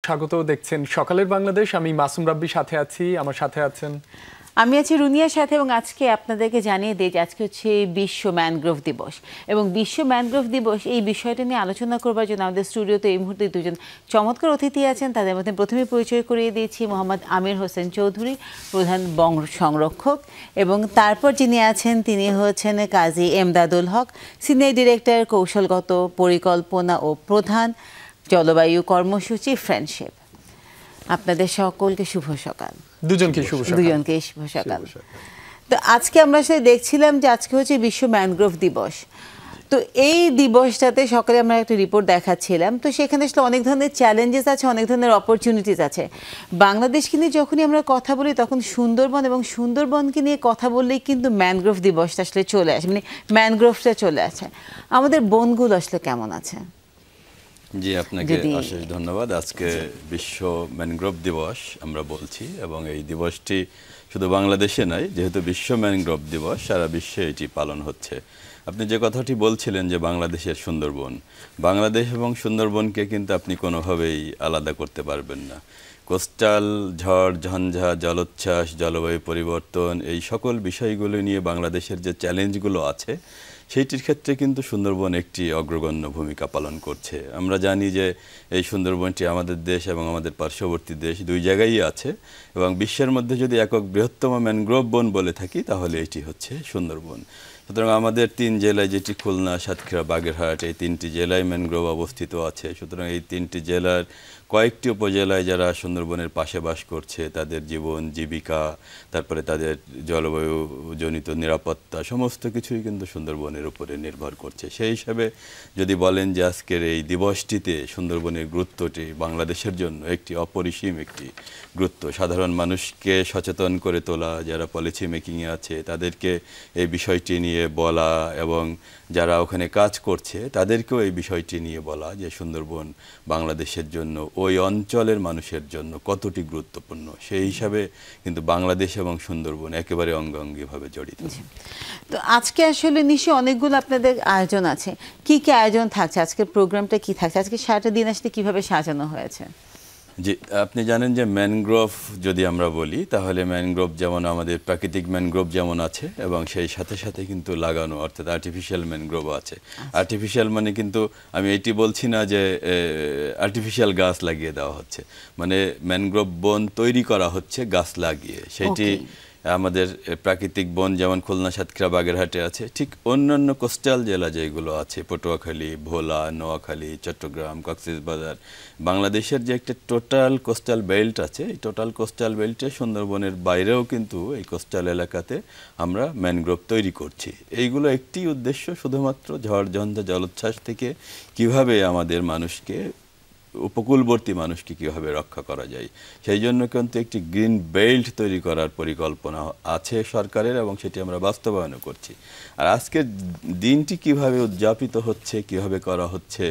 স্বাগত দেখছেন সকালের বাংলাদেশ। আমি মাসুম রাব্বি সাথে আছি, আমার সাথে আছেন আমি আছি রুনিয়ার সাথে। এবং আজকে আপনাদেরকে জানিয়ে দিই যে আজকে হচ্ছে বিশ্ব ম্যানগ্রোভ দিবস। এবং বিশ্ব ম্যানগ্রোভ দিবস এই বিষয়টা নিয়ে আলোচনা করবার জন্য আমাদের স্টুডিওতে এই মুহূর্তে দুজন চমৎকার অতিথি আছেন। তাদের মধ্যে প্রথমে পরিচয় করিয়ে দিয়েছি মোহাম্মদ আমির হোসেন চৌধুরী, প্রধান বন সংরক্ষক। এবং তারপর যিনি আছেন তিনি হচ্ছেন কাজী এমদাদুল হক, সিনিয়র ডিরেক্টর কৌশলগত পরিকল্পনা ও প্রধান, জলবায়ু কর্মসূচি ফ্রেন্ডশিপ। আপনাদের সকলকে শুভ সকাল। দুজনকে শুভ সকাল। তো আজকে আমরা আসলে দেখছিলাম যে আজকে হচ্ছে বিশ্ব ম্যানগ্রোভ দিবস। তো এই দিবসটাতে সকালে আমরা একটা রিপোর্ট দেখাচ্ছিলাম, তো সেখানে আসলে অনেক ধরনের চ্যালেঞ্জেস আছে, অনেক ধরনের অপরচুনিটিস আছে। বাংলাদেশকে নিয়ে যখনই আমরা কথা বলি তখন সুন্দরবন এবং সুন্দরবনকে নিয়ে কথা বললেই কিন্তু ম্যানগ্রোভ দিবসটা আসলে চলে আসে, মানে ম্যানগ্রোভটা চলে আসে। আমাদের বনগুলো আসলে কেমন আছে? জি, আপনাকে অশেষ ধন্যবাদ। আজকে বিশ্ব ম্যানগ্রোভ দিবস আমরা বলছি, এবং এই দিবসটি শুধু বাংলাদেশে নয়, যেহেতু বিশ্ব ম্যানগ্রোভ দিবস সারা বিশ্বে এটি পালন হচ্ছে। আপনি যে কথাটি বলছিলেন যে বাংলাদেশের সুন্দরবন, বাংলাদেশ এবং সুন্দরবনকে কিন্তু আপনি কোনোভাবেই আলাদা করতে পারবেন না। কোস্টাল, ঝড় ঝঞ্ঝা, জলোচ্ছ্বাস, জলবায়ু পরিবর্তন, এই সকল বিষয়গুলো নিয়ে বাংলাদেশের যে চ্যালেঞ্জগুলো আছে সেইটির ক্ষেত্রে কিন্তু সুন্দরবন একটি অগ্রগণ্য ভূমিকা পালন করছে। আমরা জানি যে এই সুন্দরবনটি আমাদের দেশ এবং আমাদের পার্শ্ববর্তী দেশ দুই জায়গায়ই আছে, এবং বিশ্বের মধ্যে যদি একক বৃহত্তম ম্যানগ্রোভ বন বলে থাকি তাহলে এটি হচ্ছে সুন্দরবন। সুতরাং আমাদের 3 জেলায়, যেটি খুলনা, সাতক্ষীরা, বাগেরহাট, এই 3টি জেলায় ম্যানগ্রোভ অবস্থিত আছে। সুতরাং এই 3টি জেলার কয়েকটি উপজেলায় যারা সুন্দরবনের পাশে বাস করছে তাদের জীবন জীবিকা, তারপরে তাদের জলবায়ুজনিত নিরাপত্তা, সমস্ত কিছুই কিন্তু সুন্দরবনের উপরে নির্ভর করছে। সেই হিসাবে যদি বলেন যে আজকের এই দিবসটিতে সুন্দরবনের গুরুত্বটি বাংলাদেশের জন্য একটি অপরিসীম একটি গুরুত্ব। সাধারণ মানুষকে সচেতন করে তোলা, যারা পলিসি মেকিংয়ে আছে তাদেরকে এই বিষয়টি নিয়ে বলা, এবং যারা ওখানে কাজ করছে তাদেরকেও এই বিষয়টি নিয়ে বলা যে সুন্দরবন বাংলাদেশের জন্য, ওই অঞ্চলের মানুষের জন্য কতটি গুরুত্বপূর্ণ। সেই হিসাবে কিন্তু বাংলাদেশ এবং সুন্দরবন একেবারে অঙ্গাঙ্গিভাবে জড়িত। তো আজকে আসলে নিশ্চয়ই অনেকগুলো আপনাদের আয়োজন আছে। কি কি আয়োজন থাকছে? আজকের প্রোগ্রামটা কি থাকছে? আজকে সারাটা দিন আসলে কিভাবে সাজানো হয়েছে? জি, আপনি জানেন যে ম্যানগ্রোভ যদি আমরা বলি তাহলে ম্যানগ্রোভ যেমন আমাদের প্রাকৃতিক ম্যানগ্রোভ যেমন আছে, এবং সেই সাথে সাথে কিন্তু লাগানো অর্থাৎ আর্টিফিশিয়াল ম্যানগ্রোভ আছে। আর্টিফিশিয়াল মানে কিন্তু আমি এটি বলছি না যে আর্টিফিশিয়াল গাছ লাগিয়ে দেওয়া হচ্ছে, মানে ম্যানগ্রোভ বন তৈরি করা হচ্ছে গাছ লাগিয়ে। সেটি আমাদের প্রাকৃতিক বন যেমন খুলনা, সাতক্ষীরা, বাগেরহাটে আছে, ঠিক অন্যান্য কোস্টাল জেলা যেগুলো আছে, পটুয়াখালী, ভোলা, নোয়াখালী, চট্টগ্রাম, কক্সবাজার, বাংলাদেশের যে একটা টোটাল কোস্টাল বেল্ট আছে, এই টোটাল কোস্টাল বেল্টে সুন্দরবনের বাইরেও কিন্তু এই কোস্টাল এলাকাতে আমরা ম্যানগ্রোভ তৈরি করছি। এইগুলো একটি উদ্দেশ্য, শুধুমাত্র ঝড় ঝঞ্ঝা জলোচ্ছ্বাস থেকে কিভাবে আমাদের মানুষকে, উপকূলবর্তী মানুষকে কীভাবে রক্ষা করা যায়, সেই জন্য কিন্তু একটি গ্রিন বেল্ট তৈরি করার পরিকল্পনা আছে সরকারের, এবং সেটি আমরা বাস্তবায়নও করছি। আর আজকের দিনটি কিভাবে উদযাপিত হচ্ছে, কিভাবে করা হচ্ছে,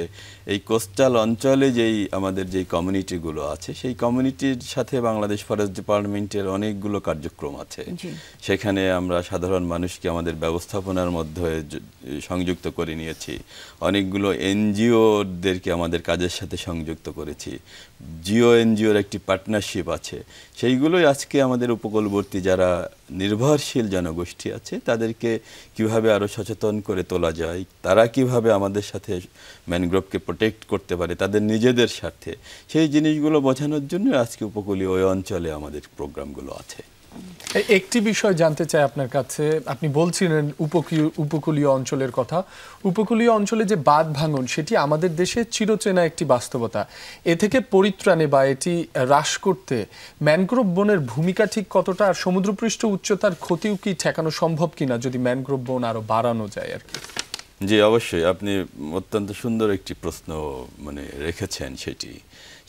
এই কোস্টাল অঞ্চলে যেই আমাদের যেই কমিউনিটিগুলো আছে সেই কমিউনিটির সাথে বাংলাদেশ ফরেস্ট ডিপার্টমেন্টের অনেকগুলো কার্যক্রম আছে। সেখানে আমরা সাধারণ মানুষকে আমাদের ব্যবস্থাপনার মধ্যে সংযুক্ত করে নিয়েছি, অনেকগুলো এনজিওদেরকে আমাদের কাজের সাথে সংযুক্ত করেছি, জিও এনজিওর একটি পার্টনারশিপ আছে। সেইগুলোই আজকে আমাদের উপকূলবর্তী যারা নির্ভরশীল জনগোষ্ঠী আছে তাদেরকে কিভাবে আরও সচেতন করে তোলা যায়, তারা কিভাবে আমাদের সাথে ম্যানগ্রোভকে প্রোটেক্ট করতে পারে তাদের নিজেদের স্বার্থে, সেই জিনিসগুলো বোঝানোর জন্য আজকে উপকূলীয় ওই অঞ্চলে আমাদের প্রোগ্রামগুলো আছে। একটি বিষয় জানতে চাই আপনার কাছে, আপনি বলছিলেন উপকূলীয় অঞ্চলের কথা। উপকূলীয় অঞ্চলে যে বাঁধ ভাঙন সেটি আমাদের দেশে চিরচেনা একটি বাস্তবতা। এ থেকে পরিত্রাণে বা এটি হ্রাস করতে ম্যানগ্রোভ বনের ভূমিকা ঠিক কতটা, আর সমুদ্রপৃষ্ঠ উচ্চতার ক্ষতিও কি ঠেকানো সম্ভব কিনা যদি ম্যানগ্রোভ বন আরো বাড়ানো যায় আর কি? জি, অবশ্যই আপনি অত্যন্ত সুন্দর একটি প্রশ্ন রেখেছেন।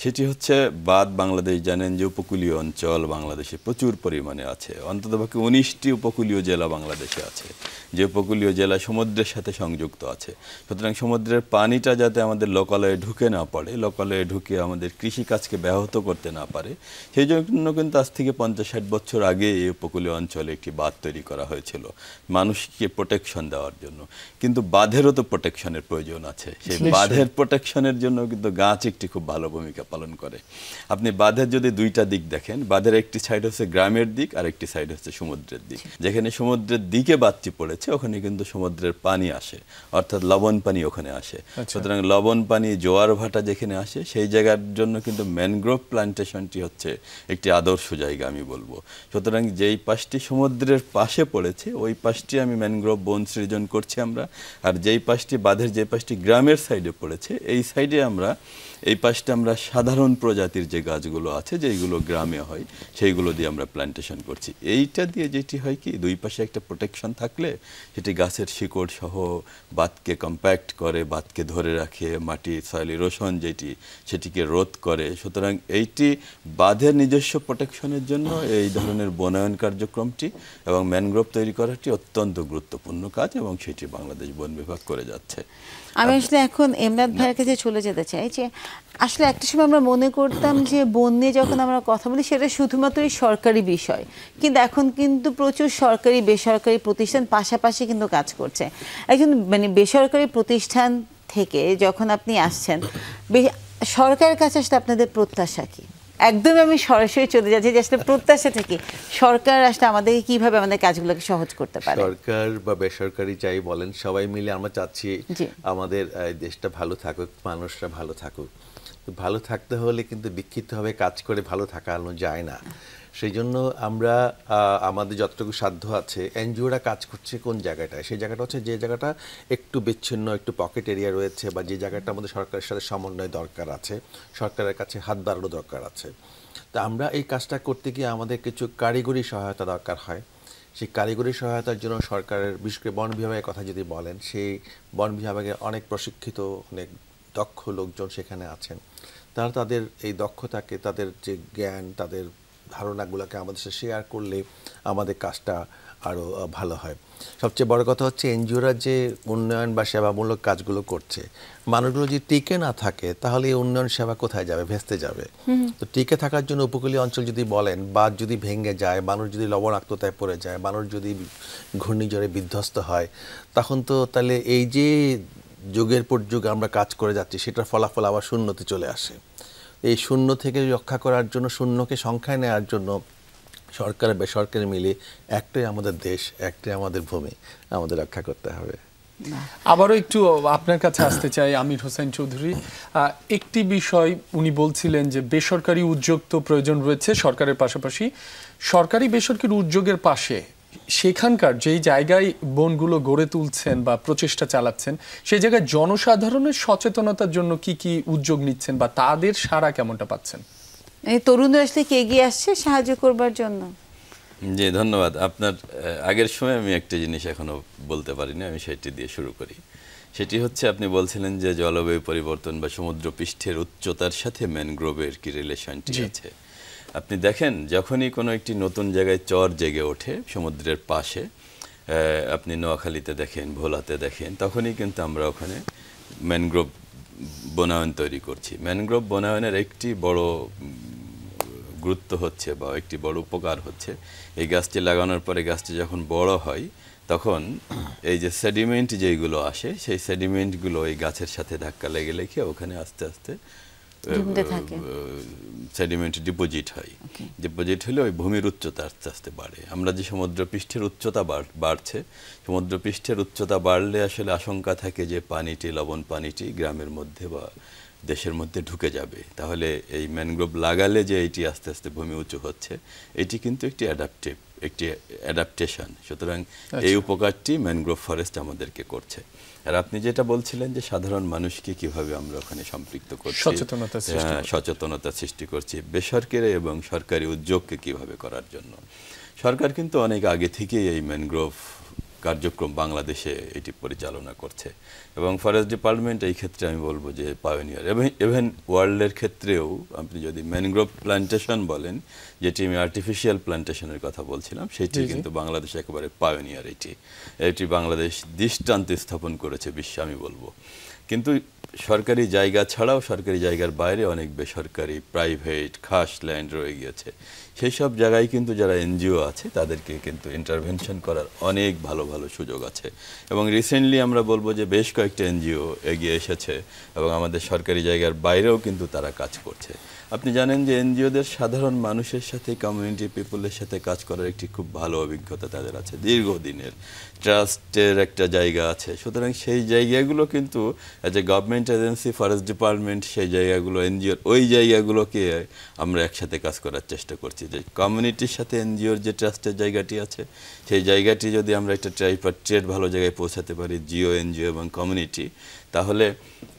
সেটি হচ্ছে বাঁধ, বাংলাদেশ জানেন যে উপকূলীয় অঞ্চল বাংলাদেশে প্রচুর পরিমাণে আছে, অন্ততপক্ষে 19টি উপকূলীয় জেলা বাংলাদেশে আছে, যে উপকূলীয় জেলা সমুদ্রের সাথে সংযুক্ত আছে। সুতরাং সমুদ্রের পানিটা যাতে আমাদের লোকালয়ে ঢুকে না পড়ে, লোকালয়ে ঢুকে আমাদের কৃষিকাজকে ব্যাহত করতে না পারে, সেই জন্য কিন্তু আজ থেকে 50-60 বছর আগে এই উপকূলীয় অঞ্চলে একটি বাঁধ তৈরি করা হয়েছিল মানুষকে প্রোটেকশন দেওয়ার জন্য। কিন্তু বাঁধেরও তো প্রোটেকশনের প্রয়োজন আছে, সেই বাঁধের প্রোটেকশনের জন্য কিন্তু গাছ একটি খুব ভালো ভূমিকা পালন করে। আপনি বাঁধের যদি দুইটা দিক দেখেন, বাঁধের একটি সাইড হচ্ছে গ্রামের দিক আর একটি সাইড হচ্ছে সমুদ্রের দিক। যেখানে সমুদ্রের দিকে বাঁধটি পড়েছে ওখানে কিন্তু সমুদ্রের পানি আসে, অর্থাৎ লবণ পানি ওখানে আসে। সুতরাং লবণ পানি, জোয়ার ভাটা যেখানে আসে সেই জায়গার জন্য কিন্তু ম্যানগ্রোভ প্লান্টেশনটি হচ্ছে একটি আদর্শ জায়গা আমি বলবো। সুতরাং যেই পাশটি সমুদ্রের পাশে পড়েছে ওই পাশটি আমি ম্যানগ্রোভ বন সৃজন করছি আমরা, আর যেই পাশটি বাঁধের যে পাশটি গ্রামের সাইডে পড়েছে এই সাইডে আমরা এই পাশটা আমরা সাধারণ প্রজাতির যে গাছগুলো আছে যেগুলো গ্রামে হয় সেইগুলো দিয়ে আমরা প্ল্যান্টেশন করছি। এইটা দিয়ে যেটি হয় কি, দুই পাশে একটা প্রোটেকশন থাকলে সেটি গাছের শিকড় সহ বাতকে কম্প্যাক্ট করে, বাতকে ধরে রাখে, মাটি সয়েল ইরোশন যেটি সেটিকে রোধ করে। সুতরাং এইটি বাঁধের নিজস্ব প্রোটেকশনের জন্য এই ধরনের বনায়ন কার্যক্রমটি এবং ম্যানগ্রোভ তৈরি করাটি অত্যন্ত গুরুত্বপূর্ণ কাজ এবং সেটি বাংলাদেশ বন বিভাগ করে যাচ্ছে। আমি আসলে এখন এমদাদ ভাইয়ের কাছে চলে যেতে চাই যে আসলে একটা সময় আমরা মনে করতাম যে বন নিয়ে যখন আমরা কথা বলি সেটা শুধুমাত্রই সরকারি বিষয়, কিন্তু এখন কিন্তু প্রচুর সরকারি বেসরকারি প্রতিষ্ঠান পাশাপাশি কিন্তু কাজ করছে। একজন মানে বেসরকারি প্রতিষ্ঠান থেকে যখন আপনি আসছেন, সরকারের কাছে আসলে আপনাদের প্রত্যাশা কি? একদম আমি সরাসরি চলে যাচ্ছি যে আসলে প্রত্যাশা থেকে সরকার আসলে আমাদেরকে কিভাবে আমাদের কাজগুলোকে সহজ করতে পারে? সরকার বা বেসরকারি যাই বলেন, সবাই মিলে আমরা চাচ্ছি আমাদের দেশটা ভালো থাকুক, মানুষরা ভালো থাকুক। ভালো থাকতে হলে কিন্তু বিক্ষিপ্তভাবে কাজ করে ভালো থাকানো যায় না। সেই জন্য আমরা আমাদের যতটুকু সাধ্য আছে, এনজিওরা কাজ করছে কোন জায়গাটায়, সেই জায়গাটা হচ্ছে যে জায়গাটা একটু বিচ্ছিন্ন, একটু পকেট এরিয়া রয়েছে, বা যে জায়গাটা আমাদের সরকারের সাথে সমন্বয় দরকার আছে, সরকারের কাছে হাত বাড়ানো দরকার আছে। তা আমরা এই কাজটা করতে গিয়ে আমাদের কিছু কারিগরি সহায়তা দরকার হয়। সেই কারিগরি সহায়তার জন্য সরকারের, বিশেষ করে বন বিভাগের কথা যদি বলেন, সেই বন বিভাগে অনেক প্রশিক্ষিত, অনেক দক্ষ লোকজন সেখানে আছেন। তারা তাদের এই দক্ষতাকে, তাদের যে জ্ঞান, তাদের ধারণাগুলোকে আমাদের সাথে শেয়ার করলে আমাদের কাজটা আরও ভালো হয়। সবচেয়ে বড় কথা হচ্ছে এনজিওরা যে উন্নয়ন বা সেবামূলক কাজগুলো করছে, মানুষগুলো যদি টিকে না থাকে তাহলে এই উন্নয়ন সেবা কোথায় যাবে? ভেস্তে যাবে। তো টিকে থাকার জন্য উপকূলীয় অঞ্চল যদি বলেন, বাঁধ যদি ভেঙে যায়, মানুষ যদি লবণাক্ততায় পড়ে যায়, মানুষ যদি ঘূর্ণিঝড়ে বিধ্বস্ত হয়, তখন তো তাহলে এই যে যুগের পর যুগ আমরা কাজ করে যাচ্ছি সেটার ফলাফল আবার শূন্যতে চলে আসে। এই শূন্য থেকে রক্ষা করার জন্য, শূন্যকে সংখ্যায় নেওয়ার জন্য সরকার বেসরকারি মিলে একটাই আমাদের দেশ, একটাই আমাদের ভূমি, আমাদের রক্ষা করতে হবে। আবারও একটু আপনার কাছে আসতে চাই আমির হোসেন চৌধুরী। একটি বিষয় উনি বলছিলেন যে বেসরকারি উদ্যোগ তো প্রয়োজন রয়েছে সরকারের পাশাপাশি, সরকারি বেসরকারি উদ্যোগের পাশে সেখানকার যেই জায়গায় বনগুলো গড়ে তুলছেন বা প্রচেষ্টা চালাচ্ছেন সেই জায়গায় জনসাধারণের সচেতনতার জন্য কি কি উদ্যোগ নিচ্ছেন বা তাদের সাড়া কেমনটা পাচ্ছেন? এই তরুণরা আসলে কি এগিয়ে আসছে সাহায্য করবার জন্য? জি ধন্যবাদ। আপনার আগের সময় আমি একটা জিনিস এখনো বলতে পারিনি, আমি সেটি দিয়ে শুরু করি। সেটি হচ্ছে, আপনি বলছিলেন যে জলবায়ু পরিবর্তন বা সমুদ্র পৃষ্ঠের উচ্চতার সাথে ম্যানগ্রোভের কি রিলেশনটি আছে। আপনি দেখেন যখনই কোনো একটি নতুন জায়গায় চর জেগে ওঠে সমুদ্রের পাশে, আপনি নোয়াখালীতে দেখেন, ভোলাতে দেখেন, তখনই কিন্তু আমরা ওখানে ম্যানগ্রোভ বনায়ন তৈরি করছি। ম্যানগ্রোভ বনায়নের একটি বড় গুরুত্ব হচ্ছে বা একটি বড় উপকার হচ্ছে, এই গাছটি লাগানোর পরে গাছটি যখন বড় হয় তখন এই যে সেডিমেন্ট যেইগুলো আসে সেই সেডিমেন্টগুলো এই গাছের সাথে ধাক্কা লেগে লেগে ওখানে আস্তে আস্তে সেডিমেন্ট ডিপোজিট হয়। ডিপোজিট হলে ওই ভূমির উচ্চতা আস্তে আস্তে বাড়ে। আমরা যে সমুদ্র পৃষ্ঠের উচ্চতা বাড়ছে, সমুদ্র পৃষ্ঠের উচ্চতা বাড়লে আসলে আশঙ্কা থাকে যে পানিটি, লবণ পানিটি গ্রামের মধ্যে বা দেশের মধ্যে ঢুকে যাবে। তাহলে এই ম্যানগ্রোভ লাগালে যে এটি আস্তে আস্তে ভূমি উঁচু হচ্ছে, এটি কিন্তু একটি অ্যাডাপ্টেশন। সুতরাং এই উপকারটি ম্যানগ্রোভ ফরেস্ট আমাদেরকে করছে। আর আপনি যেটা বলছিলেন যে সাধারণ মানুষকে কিভাবে আমরা ওখানে সম্পৃক্ত করছি, সচেতনতা সৃষ্টি করছি, বেসরকারি এবং সরকারি উদ্যোগকে কিভাবে করার জন্য। সরকার কিন্তু অনেক আগে থেকেই এই ম্যানগ্রোভ কার্যক্রম বাংলাদেশে এটি পরিচালনা করছে এবং ফরেস্ট ডিপার্টমেন্ট এই ক্ষেত্রে আমি বলবো যে পায়োনিয়ার। ইভেন ওয়ার্ল্ডের ক্ষেত্রেও আপনি যদি ম্যানগ্রোভ প্ল্যান্টেশন বলেন, যেটি আমি আর্টিফিশিয়াল প্ল্যান্টেশনের কথা বলছিলাম, সেটি কিন্তু বাংলাদেশ একেবারে পায়োনিয়ার। এটি বাংলাদেশ দৃষ্টান্ত স্থাপন করেছে বিশ্বে আমি বলবো। কিন্তু সরকারি জায়গা ছাড়াও সরকারি জায়গার বাইরে অনেক বেসরকারি প্রাইভেট খাস ল্যান্ড রয়ে গিয়েছে। সেই সব জায়গায় কিন্তু যারা এনজিও আছে তাদেরকে কিন্তু ইন্টারভেনশন করার অনেক ভালো ভালো সুযোগ আছে। এবং রিসেন্টলি আমরা বলবো যে বেশ কয়েকটা এনজিও এগিয়ে এসেছে এবং আমাদের সরকারি জায়গার বাইরেও কিন্তু তারা কাজ করছে। আপনি জানেন যে এনজিওদের সাধারণ মানুষের সাথে, কমিউনিটি পিপলের সাথে কাজ করার একটি খুব ভালো অভিজ্ঞতা তাদের আছে, দীর্ঘদিনের ট্রাস্টের একটা জায়গা আছে। সুতরাং সেই জায়গাগুলো কিন্তু as a government agency, forest department, সেই জায়গাগুলো এনজিওর ওই জায়গাগুলোকে আমরা একসাথে কাজ করার চেষ্টা করছি। যে কমিউনিটির সাথে এনজিওর যে ট্রাস্টের জায়গাটি আছে, সেই জায়গাটি যদি আমরা একটা ট্রাইপার্টেট ভালো জায়গায় পৌঁছাতে পারি, জিও, এনজিও এবং কমিউনিটি, তাহলে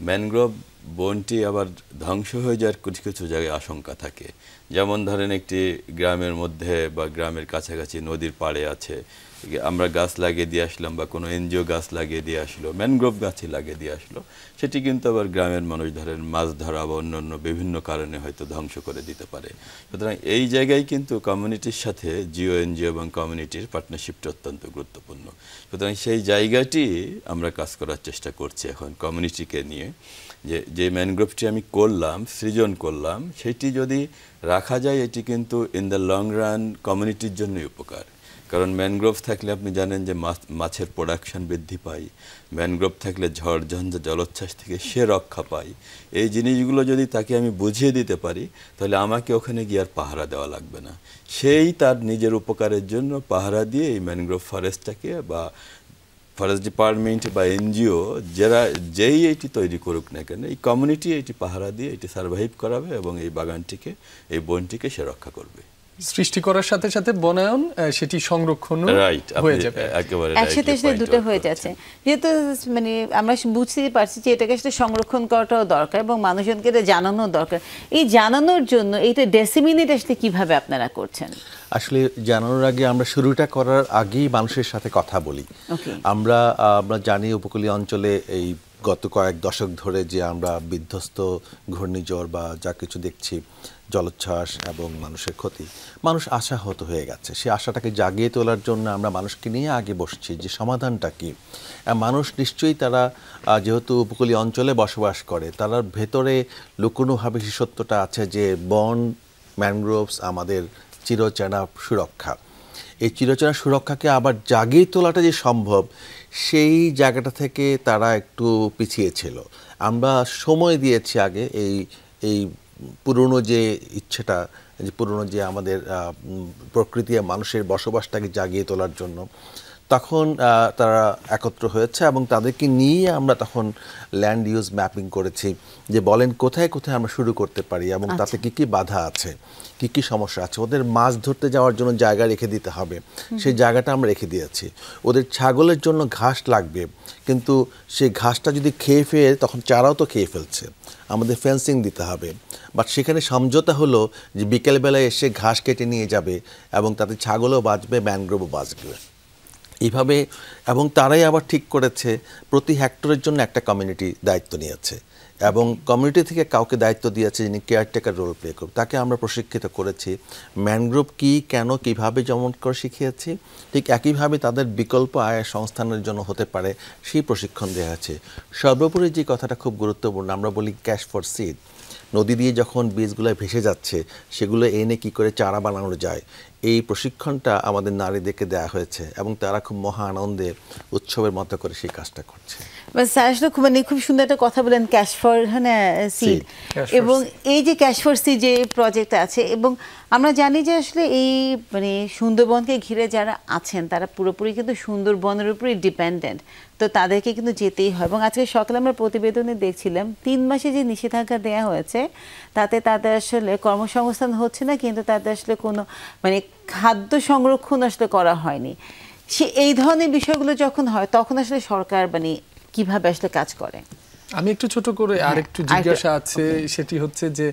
ম্যানগ্রোভ বনটি আবার ধ্বংস হয়ে যাওয়ার কিছু কিছু জায়গায় আশঙ্কা থাকে। যেমন ধরেন একটি গ্রামের মধ্যে বা গ্রামের কাছাকাছি নদীর পাড়ে আছে, আমরা গাছ লাগিয়ে দিয়ে আসলাম বা কোনো এনজিও গাছ লাগিয়ে দিয়ে আসলো, ম্যানগ্রোভ গাছই লাগিয়ে দিয়ে আসলো, সেটি কিন্তু আবার গ্রামের মানুষ ধরেন মাছ ধরা বা অন্যান্য বিভিন্ন কারণে হয়তো ধ্বংস করে দিতে পারে। সুতরাং এই জায়গায় কিন্তু কমিউনিটির সাথে জিও, এনজিও এবং কমিউনিটির পার্টনারশিপটা অত্যন্ত গুরুত্বপূর্ণ। সুতরাং সেই জায়গাটি আমরা কাজ করার চেষ্টা করছি এখন কমিউনিটিকে নিয়ে, যে ম্যানগ্রোভটি আমি করলাম, সৃজন করলাম, সেটি যদি রাখা যায় এটি কিন্তু ইন দ্য লং রান কমিউনিটির জন্যই উপকার। কারণ ম্যানগ্রোভ থাকলে আপনি জানেন যে মাছের প্রোডাকশন বৃদ্ধি পায়, ম্যানগ্রোভ থাকলে ঝড় ঝঞ্ঝা জলোচ্ছ্বাস থেকে সে রক্ষা পায়। এই জিনিসগুলো যদি তাকে আমি বুঝিয়ে দিতে পারি, তাহলে আমাকে ওখানে গিয়ে আর পাহারা দেওয়া লাগবে না। সেই তার নিজের উপকারের জন্য পাহারা দিয়ে এই ম্যানগ্রোভ ফরেস্টটাকে বা ফরেস্ট ডিপার্টমেন্ট বা এনজিও যেই এটি তৈরি করুক না কেন, এই কমিউনিটি এটি পাহারা দিয়ে এটি সার্ভাইভ করাবে এবং এই বাগানটিকে, এই বনটিকে সে রক্ষা করবে। সৃষ্টি করার সাথে সাথে বনায়ন, সেটি সংরক্ষণ হয়ে যাবে, একসাথে দুটো হয়ে যাচ্ছে। যেহেতু মানে আমরা বুঝতেই পারছি যে এটাকে আসলে সংরক্ষণ করাটাও দরকার এবং মানুষজনকে এটা জানানো দরকার। এই জানানোর জন্য এইটা ডেসিমিনেট আসলে কিভাবে আপনারা করছেন? আসলে জানানোর আগে আমরা শুরুটা করার আগেই মানুষের সাথে কথা বলি। আমরা জানি উপকূলীয় অঞ্চলে এই গত কয়েক দশক ধরে যে আমরা বিধ্বস্ত ঘূর্ণিঝড় বা যা কিছু দেখছি, জলোচ্ছ্বাস এবং মানুষের ক্ষতি, মানুষ আশাহত হয়ে গেছে। সেই আশাটাকে জাগিয়ে তোলার জন্য আমরা মানুষকে নিয়ে আগে বসছি যে সমাধানটা কী। মানুষ নিশ্চয়ই তারা যেহেতু উপকূলীয় অঞ্চলে বসবাস করে, তার ভেতরে লুকোনোভাবে সেই সত্যটা আছে যে বন, ম্যানগ্রোভস আমাদের চিরচেনা সুরক্ষা। এই চিরচেনা সুরক্ষাকে আবার জাগিয়ে তোলাটা যে সম্ভব, সেই জায়গাটা থেকে তারা একটু পিছিয়ে ছিল। আমরা সময় দিয়েছি আগে এই পুরনো যে ইচ্ছেটা, যে পুরনো যে আমাদের প্রকৃতি আর মানুষের বসবাসটাকে জাগিয়ে তোলার জন্য, তখন তারা একত্র হয়েছে এবং তাদেরকে নিয়ে আমরা তখন ল্যান্ড ইউজ ম্যাপিং করেছি যে বলেন কোথায় কোথায় আমরা শুরু করতে পারি এবং তাতে কী কী বাধা আছে, কী কী সমস্যা আছে। ওদের মাছ ধরতে যাওয়ার জন্য জায়গা রেখে দিতে হবে, সেই জায়গাটা আমরা রেখে দিয়েছি। ওদের ছাগলের জন্য ঘাস লাগবে, কিন্তু সেই ঘাসটা যদি খেয়ে ফেলে তখন চারাও তো খেয়ে ফেলছে, আমাদের ফেন্সিং দিতে হবে। বাট সেখানে সমঝোতা হলো যে বিকেলবেলায় এসে ঘাস কেটে নিয়ে যাবে এবং তাতে ছাগলও বাঁচবে, ম্যানগ্রোভও বাঁচবে এইভাবে। এবং তারাই আবার ঠিক করেছে প্রতি হেক্টরের জন্য একটা কমিউনিটি দায়িত্ব নিয়েছে এবং কমিউনিটি থেকে কাউকে দায়িত্ব দিয়েছে যিনি কেয়ারটেকার রোল প্লে করবে, তাকে আমরা প্রশিক্ষিত করেছি। ম্যানগ্রোভ কী, কেন, কীভাবে যেমন করে শিখিয়েছি, ঠিক একইভাবে তাদের বিকল্প আয়ের সংস্থানের জন্য হতে পারে সেই প্রশিক্ষণ দেওয়া আছে। সর্বোপরি যে কথাটা খুব গুরুত্বপূর্ণ, আমরা বলি ক্যাশ ফর সিড। নদী দিয়ে যখন বীজগুলো ভেসে যাচ্ছে, সেগুলো এনে কি করে চারা বানানো যায়, এই প্রশিক্ষণটা আমাদের নারীদেরকে দেওয়া হয়েছে এবং তারা খুব মহা আনন্দে উৎসবের মতো করে সেই কাজটা করছে। খুব সুন্দর একটা কথা বলেন, ক্যাশ ফর সিড। এবং এই যে ক্যাশ ফর সিড যে প্রজেক্ট আছে, এবং আমরা জানি যে আসলে এই মানে সুন্দরবনকে ঘিরে যারা আছেন তারা পুরোপুরি কিন্তু সুন্দরবনের উপরই ডিপেন্ডেন্ট, তো তাদেরকে কিন্তু যেতেই হয়। এবং আজকে সকালে আমরা প্রতিবেদনে দেখছিলাম 3 মাসে যে নিষেধাজ্ঞা দেওয়া হয়েছে তাতে তাদের আসলে কর্মসংস্থান হচ্ছে না, কিন্তু তাদের আসলে কোনো মানে খাদ্য সংরক্ষণ আসলে করা হয়নি। এই ধরনের বিষয়গুলো যখন হয় তখন আসলে সরকার মানে কিভাবে আসলে কাজ করে? আমি একটু ছোট করে আরেকটু জিজ্ঞাসা আছে, সেটি হচ্ছে যে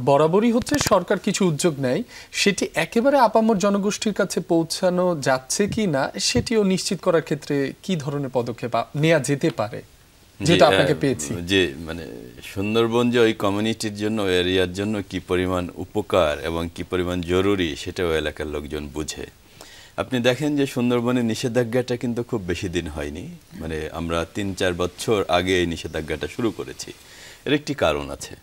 বরাবরই হচ্ছে সরকার কিছু উদ্যোগ নেয়, সেটি একেবারে আপামর জনগোষ্ঠীর কাছে পৌঁছানো যাচ্ছে কি না সেটিও নিশ্চিত করার ক্ষেত্রে কি ধরনের পদক্ষেপ নেওয়া যেতে পারে, যেটা আপনাকে পেয়েছি। যে মানে সুন্দরবন যে ওই কমিউনিটির জন্য, এরিয়ার জন্য কি পরিমাণ উপকার এবং কি পরিমাণ জরুরি, সেটাও এলাকার লোকজন বুঝে। আপনি দেখেন যে সুন্দরবনের নিষেধাজ্ঞাটা কিন্তু খুব বেশি দিন হয়নি, মানে আমরা 3-4 বছর আগে এই নিষেধাজ্ঞাটা শুরু করেছি। এর একটি কারণ আছে,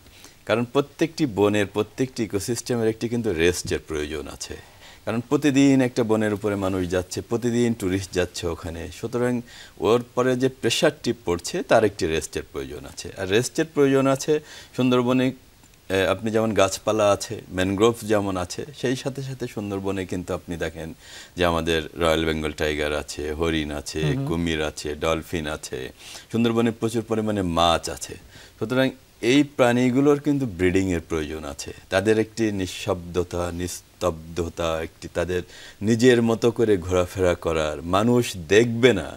কারণ প্রত্যেকটি বনের প্রত্যেকটি ইকোসিস্টেমের একটি কিন্তু রেস্টের প্রয়োজন আছে। কারণ প্রতিদিন একটা বনের উপরে মানুষ যাচ্ছে, প্রতিদিন ট্যুরিস্ট যাচ্ছে ওখানে, সুতরাং ওর পরে যে প্রেশারটি পড়ছে তার একটি রেস্টের প্রয়োজন আছে। আর রেস্টের প্রয়োজন আছে সুন্দরবনে, আপনি যেমন গাছপালা আছে, ম্যানগ্রোভ যেমন আছে, সেই সাথে সাথে সুন্দরবনে কিন্তু আপনি দেখেন যে আমাদের রয়্যাল বেঙ্গল টাইগার আছে, হরিণ আছে, কুমির আছে, ডলফিন আছে, সুন্দরবনে প্রচুর পরিমাণে মাছ আছে। সুতরাং এই প্রাণীগুলোর কিন্তু ব্রিডিংয়ের প্রয়োজন আছে, তাদের একটি নিঃশব্দতা, নিস্তব্ধতা, একটি তাদের নিজের মতো করে ঘোরাফেরা করার, মানুষ দেখবে না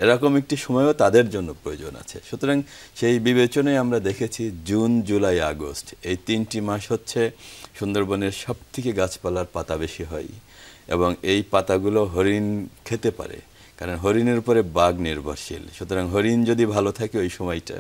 এরকম একটি সময়ও তাদের জন্য প্রয়োজন আছে। সুতরাং সেই বিবেচনায় আমরা দেখেছি জুন, জুলাই, আগস্ট এই 3টি মাস হচ্ছে সুন্দরবনের সবথেকে গাছপালার পাতা বেশি হয়, এবং এই পাতাগুলো হরিণ খেতে পারে, কারণ হরিণের উপরে বাঘ নির্ভরশীল। সুতরাং হরিণ যদি ভালো থাকে ওই সময়টা,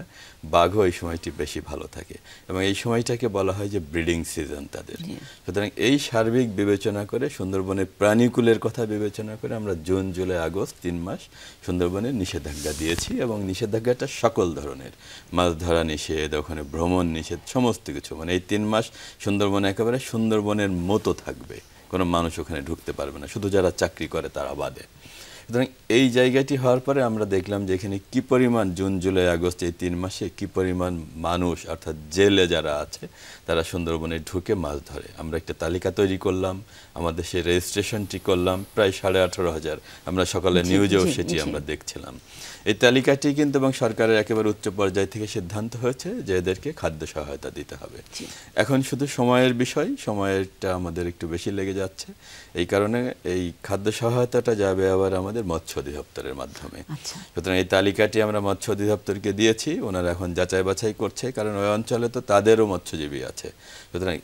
বাঘও ওই সময়টি বেশি ভালো থাকে, এবং এই সময়টাকে বলা হয় যে ব্রিডিং সিজন তাদের। সুতরাং এই সার্বিক বিবেচনা করে সুন্দরবনের প্রাণীকুলের কথা বিবেচনা করে আমরা জুন, জুলাই, আগস্ট 3 মাস সুন্দরবনের নিষেধাজ্ঞা দিয়েছি, এবং নিষেধাজ্ঞাটা সকল ধরনের, মাছ ধরা নিষেধ, ওখানে ভ্রমণ নিষেধ, সমস্ত কিছু, মানে এই 3 মাস সুন্দরবনে একেবারে সুন্দরবনের মতো থাকবে, কোনো মানুষ ওখানে ঢুকতে পারবে না, শুধু যারা চাকরি করে তারা বাদে। সুতরাং এই জায়গাটি হওয়ার পরে আমরা দেখলাম যে এখানে কী পরিমাণ জুন, জুলাই, আগস্ট এই 3 মাসে কী পরিমাণ মানুষ অর্থাৎ জেলে যারা আছে তারা সুন্দরবনে ঢুকে মাছ ধরে। আমরা একটা তালিকা তৈরি করলাম, আমাদের সেই রেজিস্ট্রেশনটি করলাম, প্রায় 18,500। আমরা সকালে নিউজেও সেটি আমরা দেখছিলাম। এই তালিকাটি কিন্তু এবং সরকারের একেবারে উচ্চ পর্যায় থেকে সিদ্ধান্ত হয়েছে যে এদেরকে খাদ্য সহায়তা দিতে হবে। এখন শুধু সময়ের বিষয়, সময়টা আমাদের একটু বেশি লেগে যাচ্ছে, এই কারণে এই খাদ্য সহায়তাটা যাবে আবার আমাদের মৎস্য অধিদপ্তরের মাধ্যমে। সুতরাং এই তালিকাটি আমরা মৎস্য অধিদপ্তরকে দিয়েছি, ওনারা এখন যাচাই বাছাই করছে, কারণ ওই অঞ্চলে তো তাদেরও মৎস্যজীবী আছে। সুতরাং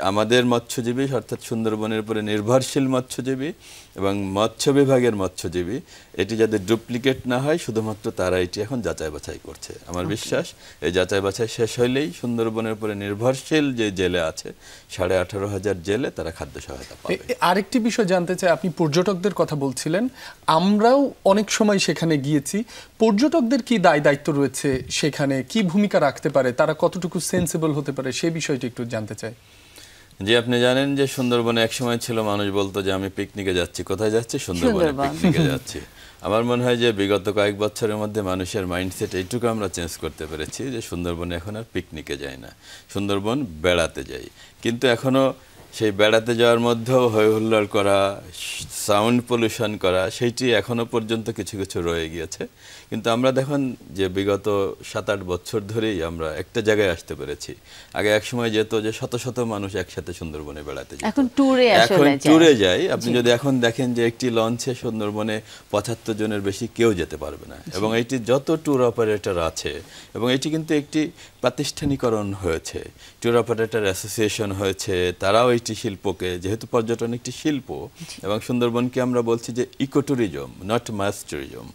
আমাদের মৎস্যজীবী অর্থাৎ সুন্দরবনের উপরে নির্ভরশীল মৎস্যজীবী এবং মৎস্য বিভাগের মৎস্যজীবী এটি যাতে ডুপ্লিকেট না হয়, শুধুমাত্র তারা এটি এখন যাচাই বাছাই করছে। আমার বিশ্বাস এই যাচাই বাছাই শেষ হইলেই সুন্দরবনের উপরে নির্ভরশীল যে জেলে আছে 18,500 জেলে তারা খাদ্য সহায়তা পাবে। আরেকটি বিষয় জানতে চাই, আপনি পর্যটকদের কথা বলছিলেন, আমরাও অনেক সময় সেখানে গিয়েছি, পর্যটকদের কি দায়িত্ব রয়েছে সেখানে, কি ভূমিকা রাখতে পারে, তারা কতটুকু সেন্সিবল হতে পারে, সেই বিষয়টি একটু জানতে চাই। যে আপনি জানেন যে সুন্দরবনে এক সময় ছিল মানুষ বলতো যে আমি পিকনিকে যাচ্ছি, কোথায় যাচ্ছি? সুন্দরবনে পিকনিকে যাচ্ছি। আমার মনে হয় যে বিগত কয়েক বছরের মধ্যে মানুষের মাইন্ডসেট এইটুকু আমরা চেঞ্জ করতে পেরেছি যে সুন্দরবনে এখন আর পিকনিকে যায় না, সুন্দরবন বেড়াতে যাই। কিন্তু এখনও সেই বেড়াতে যাওয়ার মধ্যেও হই হুল্লোড় করা, সাউন্ড পলিউশন করা, সেইটি এখনও পর্যন্ত কিছু কিছু রয়ে গিয়েছে। কিন্তু আমরা দেখুন যে বিগত 7-8 বছর ধরেই আমরা একটা জায়গায় আসতে পেরেছি। আগে এক সময় যেত যে শত শত মানুষ একসাথে সুন্দরবনে বেড়াতে যেত, এখন ট্যুরে যায়। আপনি যদি এখন দেখেন যে একটি লঞ্চে সুন্দরবনে 75 জনের বেশি কেউ যেতে পারবে না, এবং এটি যত ট্যুর অপারেটর আছে, এবং এটি কিন্তু একটি প্রাতিষ্ঠানিকরণ হয়েছে, ট্যুর অপারেটর অ্যাসোসিয়েশন হয়েছে, তারাও একটি শিল্পকে, যেহেতু পর্যটন একটি শিল্প এবং সুন্দরবনকে আমরা বলছি যে eco tourism, not mass tourism,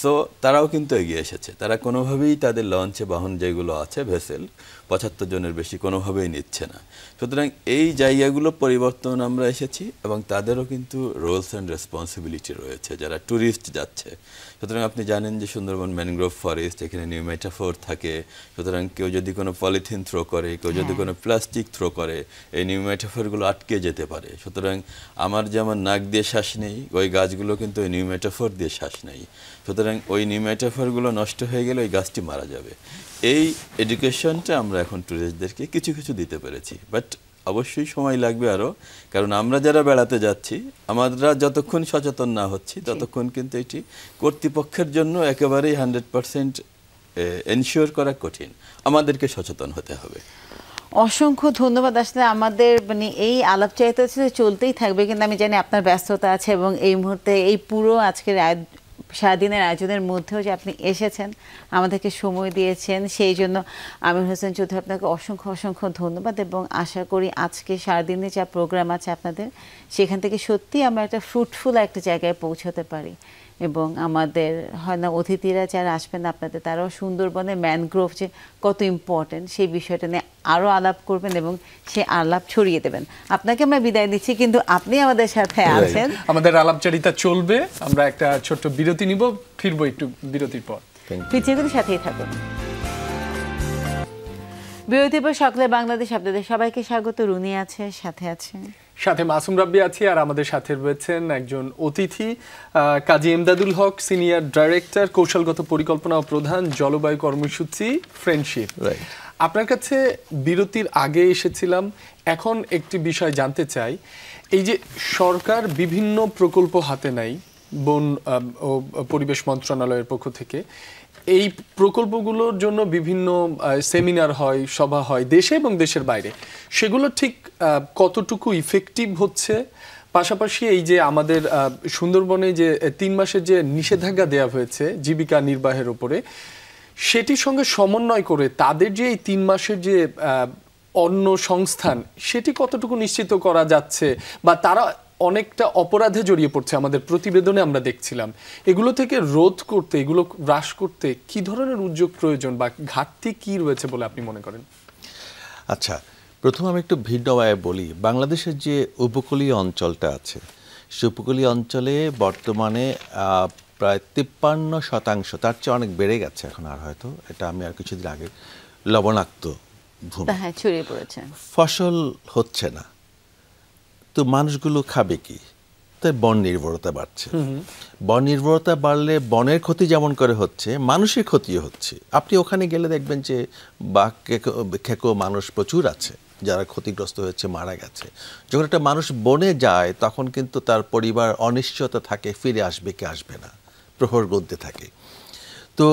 so তারাও কিন্তু এগিয়ে এসেছে। তারা কোনোভাবেই তাদের লঞ্চে বাহন যেগুলো আছে ভেসেল 75 জনের বেশি কোনোভাবেই নিচ্ছে না। সুতরাং এই জায়গাগুলো পরিবর্তন আমরা এসেছি, এবং তাদেরও কিন্তু রোলস অ্যান্ড রেসপন্সিবিলিটি রয়েছে যারা ট্যুরিস্ট যাচ্ছে। সুতরাং আপনি জানেন যে সুন্দরবন ম্যানগ্রোভ ফরেস্ট, এখানে নিউ মেটাফোর থাকে। সুতরাং কেউ যদি কোনো পলিথিন থ্রো করে, কেউ যদি কোনো প্লাস্টিক থ্রো করে, এই নিউ মেটাফোরগুলো আটকে যেতে পারে। সুতরাং আমার যেমন নাক দিয়ে শ্বাস নেই, ওই গাছগুলো কিন্তু ওই নিউ মেটাফোর দিয়ে শ্বাস নেই। সুতরাং ওই নিউ মেটাফোরগুলো নষ্ট হয়ে গেলে ওই গাছটি মারা যাবে। এই এডুকেশনটা আমরা এখন ট্যুরিস্টদেরকে কিছু কিছু দিতে পেরেছি, বাট অবশ্যই সময় লাগবে আরও, কারণ আমরা যারা বেড়াতে যাচ্ছি আমরা যতক্ষণ সচেতন না হচ্ছি ততক্ষণ কিন্তু এটি কর্তৃপক্ষের জন্য একেবারেই 100% এনশিওর করা কঠিন। আমাদেরকে সচেতন হতে হবে। অসংখ্য ধন্যবাদ। আসলে আমাদের মানে এই আলাপচারিতা চলতেই থাকবে, কিন্তু আমি জানি আপনার ব্যস্ততা আছে, এবং এই মুহূর্তে এই পুরো আজকের সারাদিনের আয়োজনের মধ্যেও যে আপনি এসেছেন, আমাদেরকে সময় দিয়েছেন, সেই জন্য আমির হোসেন চৌধুরী আপনাকে অসংখ্য অসংখ্য ধন্যবাদ। এবং আশা করি আজকে সারাদিনে যা প্রোগ্রাম আছে আপনাদের, সেখান থেকে সত্যি আমরা একটা ফ্রুটফুল একটা জায়গায় পৌঁছতে পারি। এবং আমাদের হয় না অতিথিরা যারা আসবেন আপনাদের, তারাও সুন্দরবনে ম্যানগ্রোভ যে কত ইম্পর্টেন্ট সেই বিষয়টা নিয়ে আরও আলাপ করবেন এবং সে আলাপ ছড়িয়ে দেবেন। আপনাকে আমরা বিদায় দিচ্ছি, কিন্তু আপনি আমাদের সাথে আছেন। আমাদের আলাপচারিতা চলবে, আমরা একটা ছোট্ট বিরতি নিব, ফিরবো একটু বিরতির পর। ফিরছিগুলোর সাথেই থাকুন। বিরতির পর সকলে বাংলাদেশ, আপনাদের সবাইকে স্বাগত। রুনি আছে, সাথে আছে সাথে মাসুম রাব্বি আছি, আর আমাদের সাথে রয়েছেন একজন অতিথি, কাজী এমদাদুল হক, সিনিয়র ডাইরেক্টর কৌশলগত পরিকল্পনা ও প্রধান, জলবায়ু কর্মসূচি, ফ্রেন্ডশিপ। আপনার কাছে বিরতির আগে এসেছিলাম, এখন একটি বিষয় জানতে চাই। এই যে সরকার বিভিন্ন প্রকল্প হাতে নেয় বন ও পরিবেশ মন্ত্রণালয়ের পক্ষ থেকে, এই প্রকল্পগুলোর জন্য বিভিন্ন সেমিনার হয়, সভা হয় দেশে এবং দেশের বাইরে, সেগুলো ঠিক কতটুকু ইফেক্টিভ হচ্ছে? পাশাপাশি এই যে আমাদের সুন্দরবনে যে 3 মাসের যে নিষেধাজ্ঞা দেওয়া হয়েছে জীবিকা নির্বাহের উপরে, সেটির সঙ্গে সমন্বয় করে তাদের যে এই 3 মাসের যে অন্য সংস্থান, সেটি কতটুকু নিশ্চিত করা যাচ্ছে, বা তারা অনেকটা অপরাধে জড়িয়ে পড়ছে আমাদের প্রতিবেদনে আমরা দেখছিলাম, এগুলো থেকে রোধ করতে, এগুলো হ্রাস করতে কি ধরনের উদ্যোগ প্রয়োজন বা ঘাটতি কি রয়েছে বলে আপনি মনে করেন? আচ্ছা, প্রথম আমি একটু ভিন্নভাবে বলি। বাংলাদেশের যে উপকূলীয় অঞ্চলটা আছে, সে উপকূলীয় অঞ্চলে বর্তমানে প্রায় 53%, তার চেয়ে অনেক বেড়ে গেছে এখন, আর হয়তো এটা আমি আর কিছুদিন আগে, লবণাক্ত ভূমি, ছড়িয়ে পড়েছে, ফসল হচ্ছে না। তো মানুষগুলো খাবে কি? তাই বন নির্ভরতা বাড়ছে। বন নির্ভরতা বাড়লে বনের ক্ষতি যেমন করে হচ্ছে, মানুষের ক্ষতিও হচ্ছে। আপনি ওখানে গেলে দেখবেন যে বাঘ খেকো মানুষ প্রচুর আছে যারা ক্ষতিগ্রস্ত হয়েছে, মারা গেছে। যখন একটা মানুষ বনে যায় তখন কিন্তু তার পরিবার অনিশ্চয়তা থাকে, ফিরে আসবে কি আসবে না, প্রহর গুনতে থাকে। তো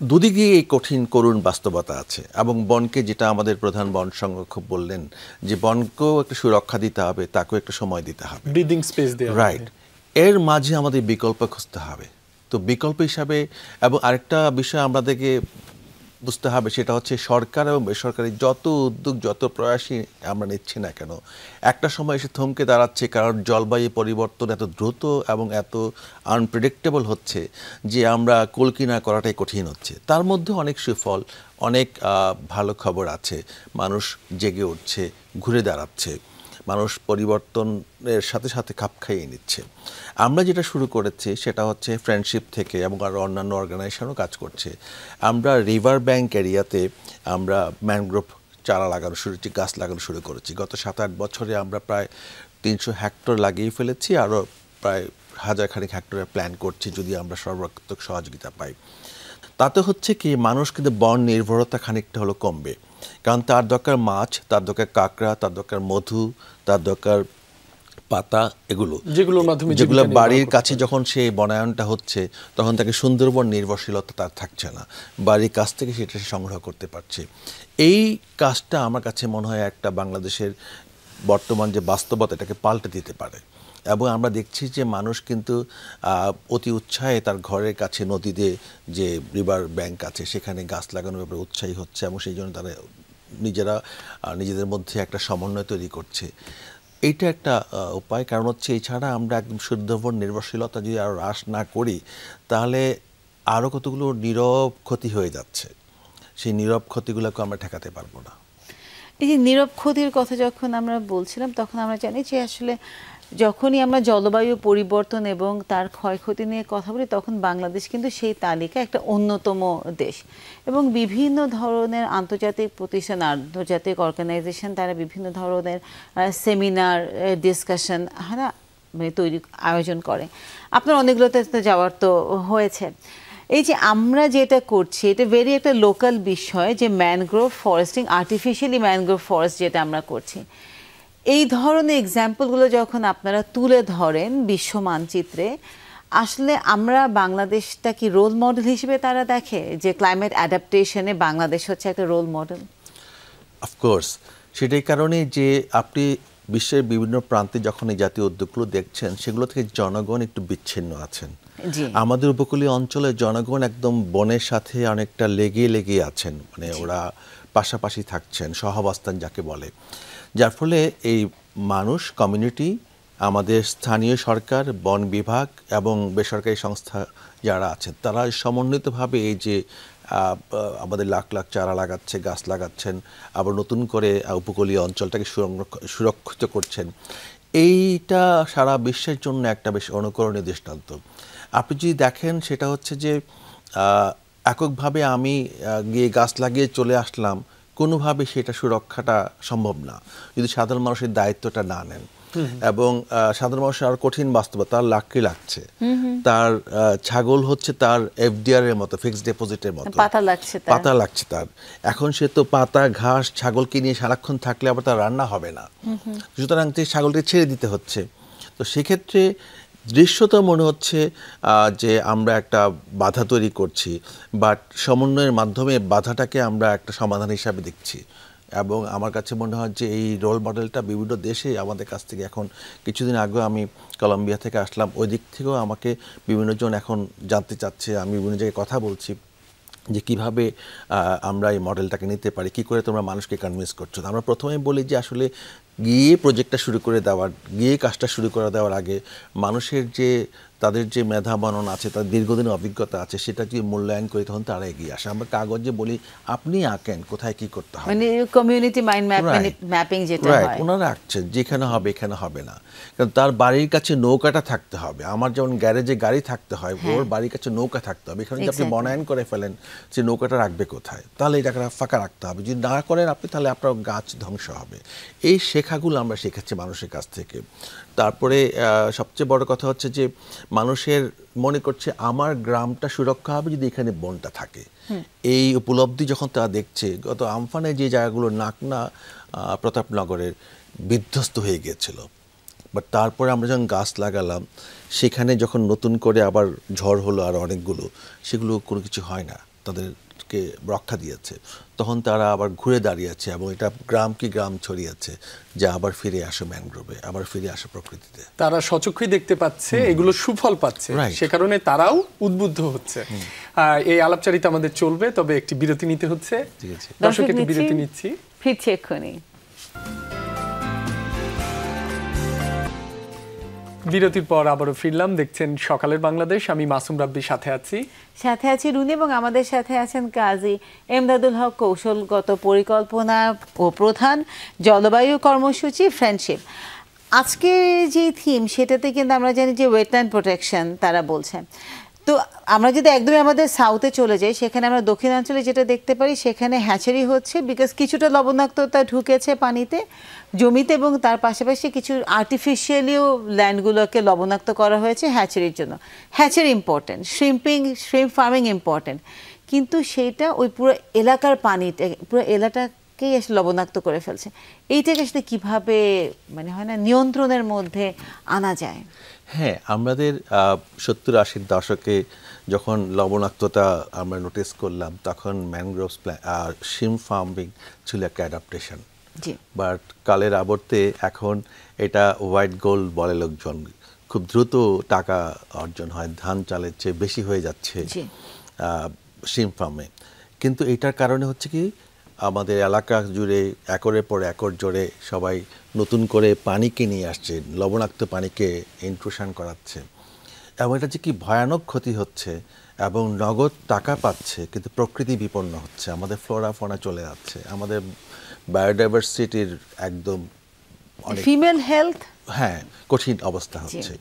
দুদিকে এই কঠিন করুণ বাস্তবতা আছে। এবং বনকে, যেটা আমাদের প্রধান বন সংরক্ষক বললেন, যে বনকেও একটা সুরক্ষা দিতে হবে, তাকেও একটা সময় দিতে হবে, ব্রিদিং স্পেস দেওয়া, রাইট। এর মাঝে আমাদের বিকল্প খুঁজতে হবে। তো বিকল্প হিসাবে, এবং আরেকটা বিষয় আমাদেরকে বুঝতে হবে, সেটা হচ্ছে সরকার এবং বেসরকারি যত উদ্যোগ, যত প্রয়াসই আমরা নিচ্ছি না কেন, একটা সময় এসে থমকে দাঁড়াচ্ছে, কারণ জলবায়ু পরিবর্তন এত দ্রুত এবং এত আনপ্রেডিক্টেবল হচ্ছে যে আমরা কল্পনা করাটাই কঠিন হচ্ছে। তার মধ্যে অনেক সুফল, অনেক ভালো খবর আছে। মানুষ জেগে উঠছে, ঘুরে দাঁড়াচ্ছে, মানুষ পরিবর্তনের সাথে সাথে খাপ খাইয়ে নিচ্ছে। আমরা যেটা শুরু করেছি সেটা হচ্ছে ফ্রেন্ডশিপ থেকে, এবং আরও অন্যান্য অর্গানাইজেশনও কাজ করছে। আমরা রিভার ব্যাংক এরিয়াতে আমরা ম্যানগ্রোভ চারা লাগানো শুরু করেছি, গাছ লাগানো শুরু করেছি। গত 7-8 বছরে আমরা প্রায় 300 হেক্টর লাগিয়ে ফেলেছি, আরও প্রায় 1000 খানিক হেক্টরের প্ল্যান করছি যদি আমরা সর্বাত্মক সহযোগিতা পাই। তাতে হচ্ছে কি, মানুষ কিন্তু বন নির্ভরতা খানিকটা হলো কমবে, কারণ তার দরকার মাছ, তার দরকার কাঁকড়া, তার দরকার মধু, তার দরকার পাতা, যেগুলো বাড়ির কাছে যখন সেই বনায়নটা হচ্ছে তখন তাকে সুন্দরবন নির্ভরশীলতা তার থাকছে না, বাড়ির কাছ থেকে সেটা সংগ্রহ করতে পারছে। এই কাজটা আমার কাছে মনে হয় একটা বাংলাদেশের বর্তমান যে বাস্তবতা, এটাকে পাল্টে দিতে পারে। এবং আমরা দেখছি যে মানুষ কিন্তু অতি উৎসাহে তার ঘরের কাছে নদীতে যে রিভার ব্যাংক আছে সেখানে গাছ লাগানোর ব্যাপারে উৎসাহী হচ্ছে, এবং সেই জন্য তারা নিজেদের মধ্যে একটা সমন্বয় তৈরি করছে। এইটা একটা উপায়। কারণ হচ্ছে এছাড়া আমরা একদম শুদ্ধবন নির্ভরশীলতা যদি আরও হ্রাস না করি, তাহলে আরও কতগুলো নীরব ক্ষতি হয়ে যাচ্ছে। সেই নীরব ক্ষতিগুলোকে আমরা ঠেকাতে পারবো না। এই যে নীরব ক্ষতির কথা যখন আমরা বলছিলাম, তখন আমরা জানি যে আসলে যখনই আমরা জলবায়ু পরিবর্তন এবং তার ক্ষয়ক্ষতি নিয়ে কথা বলি, তখন বাংলাদেশ কিন্তু সেই তালিকায় একটা অন্যতম দেশ। এবং বিভিন্ন ধরনের আন্তর্জাতিক প্রতিষ্ঠান, আন্তর্জাতিক অর্গানাইজেশন, তারা বিভিন্ন ধরনের সেমিনার, ডিসকাশন তৈরি আয়োজন করে। আপনার অনেকগুলোতে যাওয়ার তো হয়েছে। এই যে আমরা যেটা করছি, এটা ভেরি একটা লোকাল বিষয়, যে ম্যানগ্রোভ ফরেস্টিং, আর্টিফিশিয়ালি ম্যানগ্রোভ ফরেস্ট যেটা আমরা করছি, এই ধরনের এক্সাম্পলগুলো যখন আপনারা তুলে ধরেন বিশ্ব মানচিত্রে, আসলে আমরা বাংলাদেশটা কি রোল মডেল হিসেবে তারা দেখে, যে ক্লাইমেট অ্যাডাপ্টেশনে বাংলাদেশ হচ্ছে একটা রোল মডেল? অফকোর্স, সেটাই কারণে যে আপনি বিশ্বের বিভিন্ন প্রান্তে যখন এই জাতীয় উদ্যোগগুলো দেখছেন, সেগুলো থেকে জনগণ একটু বিচ্ছিন্ন আছেন। আমাদের উপকূলীয় অঞ্চলে জনগণ একদম বনের সাথে অনেকটা লেগে আছেন, মানে ওরা পাশাপাশি থাকছেন, সহাবস্থান যাকে বলে, যার ফলে এই মানুষ, কমিউনিটি আমাদের স্থানীয় সরকার, বন বিভাগ এবং বেসরকারি সংস্থা যারা আছেন তারা সমন্বিতভাবে এই যে আমাদের লাখ লাখ চারা লাগাচ্ছে, গাছ লাগাচ্ছেন, আবার নতুন করে উপকূলীয় অঞ্চলটাকে সুরক্ষিত করছেন, এইটা সারা বিশ্বের জন্য একটা বেশ অনুকরণীয় দৃষ্টান্ত। আপনি যদি দেখেন সেটা হচ্ছে যে এককভাবে আমি গিয়ে গাছ লাগিয়ে চলে আসলাম, কোনোভাবে সেটা সুরক্ষাটা সম্ভব না যদি সাধারণ মানুষের দায়িত্বটা না নেন। এবং সাধারণ মানুষের আরো কঠিন বাস্তবতা, তার লাকড়ি লাগছে, তার ছাগল হচ্ছে তার এফডিআর এর মতো, ফিক্সড ডিপোজিটের মতো পাতা লাগছে তার। এখন সে তো পাতা ঘাস ছাগলকে নিয়ে সারাক্ষণ থাকলে আবার তার রান্না হবে না, সুতরাং ছাগলকে ছেড়ে দিতে হচ্ছে। তো সেক্ষেত্রে দৃশ্যত মনে হচ্ছে যে আমরা একটা বাধা তৈরি করছি, বাট সমন্বয়ের মাধ্যমে বাধাটাকে আমরা একটা সমাধান হিসাবে দেখছি। এবং আমার কাছে মনে হয় যে এই রোল মডেলটা বিভিন্ন দেশে আমাদের কাছ থেকে, এখন কিছুদিন আগে আমি কলম্বিয়া থেকে আসলাম, ওই দিক থেকেও আমাকে বিভিন্ন জন এখন জানতে চাচ্ছে, আমি বিভিন্ন জায়গায় কথা বলছি যে কিভাবে আমরা এই মডেলটাকে নিতে পারি, কি করে তোমরা মানুষকে কনভিন্স করছো। আমরা প্রথমে বলি যে আসলে গিয়ে প্রজেক্টটা শুরু করে দেওয়ার, গিয়ে কাজটা শুরু করে দেওয়ার আগে মানুষের যে তাদের যে মেধা বনন আছে, তাদের দীর্ঘদিনের অভিজ্ঞতা আছে, সেটা যদি মূল্যায়ন করি তখন তারা এগিয়ে আসে। আমরা কাগজে বলি আপনি আঁকেন কোথায় কি করতে হবে, মানে কমিউনিটি মাইন্ড ম্যাপিং যেটা হয়, ওনারা আঁকছেন যেখানে হবে এখানে হবে না, কারণ তার বাড়ির কাছে নৌকাটা থাকতে হবে। আমার যেমন গ্যারেজে গাড়ি থাকতে হয়, ওর বাড়ির কাছে নৌকা থাকতে হবে। এখানে যদি আপনি বনায়ন করে ফেলেন যে নৌকাটা রাখবে কোথায়, তাহলে এই জায়গাটা ফাঁকা রাখতে হবে। যদি না করেন আপনি, তাহলে আপনার গাছ ধ্বংস হবে। এই শেখাগুলো আমরা শিখেছি মানুষের কাছ থেকে। তারপরে সবচেয়ে বড় কথা হচ্ছে যে মানুষের মনে করছে আমার গ্রামটা সুরক্ষা হবে যদি এখানে বনটা থাকে। এই উপলব্ধি যখন তারা দেখছে, গত আমফানে যে জায়গাগুলো নাকনা প্রতাপনগরের বিধ্বস্ত হয়ে গিয়েছিল, বাট তারপরে আমরা যখন গাছ লাগালাম, সেখানে যখন নতুন করে আবার ঝড় হলো আর অনেকগুলো, সেগুলো কোনো কিছু হয় না, তাদেরকে রক্ষা দিয়েছে। তখন তারা আবার ঘুরে দাঁড়িয়েছে এবং এটা গ্রাম কি গ্রাম ছড়িয়েছে যে আবার ফিরে আসো ম্যানগ্রোভে, আবার ফিরে আসো প্রকৃতিতে। তারা স্বচক্ষুই দেখতে পাচ্ছে, এগুলো সুফল পাচ্ছে, সে কারণে তারাও উদ্বুদ্ধ হচ্ছে। এই আলাপচারিতা আমাদের চলবে, তবে একটি বিরতি নিতে হচ্ছে। দর্শক একটি বিরতি নিচ্ছি, ফিরছি এক্ষুনি। বিরতির পর আবারও ফিরলাম, দেখছেন সকালের বাংলাদেশ। আমি মাসুম রাব্বি, সাথে আছি রুনি, এবং আমাদের সাথে আছেন কাজী এমদাদুল হক, কৌশলগত পরিকল্পনা ও প্রধান, জলবায়ু কর্মসূচি, ফ্রেন্ডশিপ। আজকে যে থিম, সেটাতে কিন্তু আমরা জানি যে ওয়েটল্যান্ড প্রোটেকশন তারা বলছেন। তো আমরা যদি একদমই আমাদের সাউথে চলে যাই, সেখানে আমরা দক্ষিণাঞ্চলে যেটা দেখতে পারি, সেখানে হ্যাচারি হচ্ছে, বিকজ কিছুটা লবণাক্ততা ঢুকেছে পানিতে, জমিতে, এবং তার পাশাপাশি কিছু আর্টিফিশিয়ালিও ল্যান্ডগুলোকে লবণাক্ত করা হয়েছে হ্যাচারির জন্য। Hatchery important, shrimp farming important, কিন্তু সেইটা ওই পুরো এলাকার পানিটা, পুরো এলাকাকেই আসলে লবণাক্ত করে ফেলছে। এইটাকে আসলে কীভাবে, মানে হয় না, নিয়ন্ত্রণের মধ্যে আনা যায়? হ্যাঁ, আমাদের 70-80 দশকে যখন লবণাক্ততা আমরা নোটিস করলাম, তখন ম্যানগ্রোভ শ্রিম্প ফার্মিং ছিল একটা অ্যাডাপ্টেশন। বাট কালের আবর্তে এখন এটা হোয়াইট গোল্ড বলে লোকজন, খুব দ্রুত টাকা অর্জন হয়, ধান চালের চেয়ে বেশি হয়ে যাচ্ছে শ্রিম্প ফার্মে। কিন্তু এটার কারণে হচ্ছে কি, আমাদের এলাকা জুড়ে একরের পর একর জুড়ে সবাই নতুন করে পানিকে নিয়ে আসছে, লবণাক্ত পানিকে ইন্ট্রুশন করাচ্ছে, এবং এটা যে কি ভয়ানক ক্ষতি হচ্ছে, এবং নগদ টাকা পাচ্ছে কিন্তু প্রকৃতি বিপন্ন হচ্ছে, আমাদের ফ্লোরা ফনা চলে যাচ্ছে, আমাদের বায়োডাইভার্সিটির একদম ফিমেল হেলথ, হ্যাঁ, কঠিন অবস্থা হচ্ছে।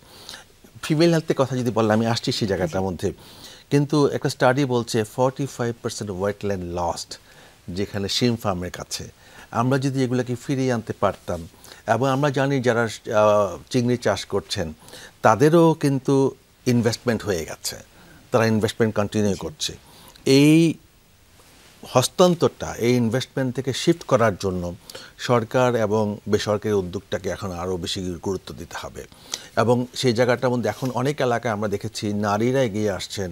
ফিমেল হেলথের কথা যদি বললাম, আমি আসছি সেই জায়গাটার মধ্যে, কিন্তু একটা স্টাডি বলছে 45% ওয়েটল্যান্ড লস্ট যেখানে শ্রিম্প ফার্মের কাছে। আমরা যদি এগুলোকে ফিরিয়ে আনতে পারতাম, এবং আমরা জানি যারা চিংড়ি চাষ করছেন তাদেরও কিন্তু ইনভেস্টমেন্ট হয়ে গেছে, তারা ইনভেস্টমেন্ট কন্টিনিউ করছে। এই হস্তান্তরটা, এই ইনভেস্টমেন্ট থেকে শিফট করার জন্য সরকার এবং বেসরকারি উদ্যোগটাকে এখন আরও বেশি গুরুত্ব দিতে হবে। এবং সেই জায়গাটার মধ্যে এখন অনেক এলাকায় আমরা দেখেছি নারীরা এগিয়ে আসছেন,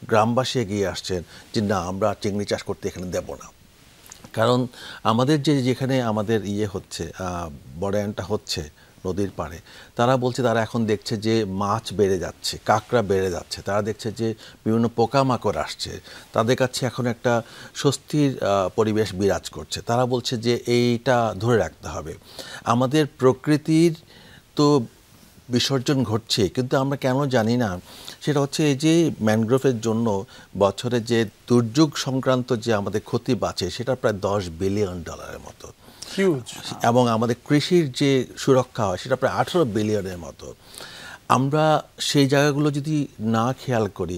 গ্রামবাসী এগিয়ে আসছেন যে না, আমরা চিংড়ি চাষ করতে এখানে দেব না। কারণ আমাদের যেখানে আমাদের হচ্ছে, বড়ায়নটা হচ্ছে নদীর পাড়ে, তারা বলছে তারা এখন দেখছে যে মাছ বেড়ে যাচ্ছে, কাঁকড়া বেড়ে যাচ্ছে, তারা দেখছে যে বিভিন্ন পোকামাকড় আসছে, তাদের কাছে এখন একটা স্বস্তির পরিবেশ বিরাজ করছে। তারা বলছে যে এইটা ধরে রাখতে হবে। আমাদের প্রকৃতির তো বিসর্জন ঘটছে, কিন্তু আমরা কেন জানি না। সেটা হচ্ছে এই যে ম্যানগ্রোভের জন্য বছরে যে দুর্যোগ সংক্রান্ত যে আমাদের ক্ষতি বাঁচে সেটা প্রায় $10 বিলিয়ন মতো, হিউজ। এবং আমাদের কৃষির যে সুরক্ষা হয় সেটা প্রায় 18 বিলিয়নের মতো। আমরা সেই জায়গাগুলো যদি না খেয়াল করি,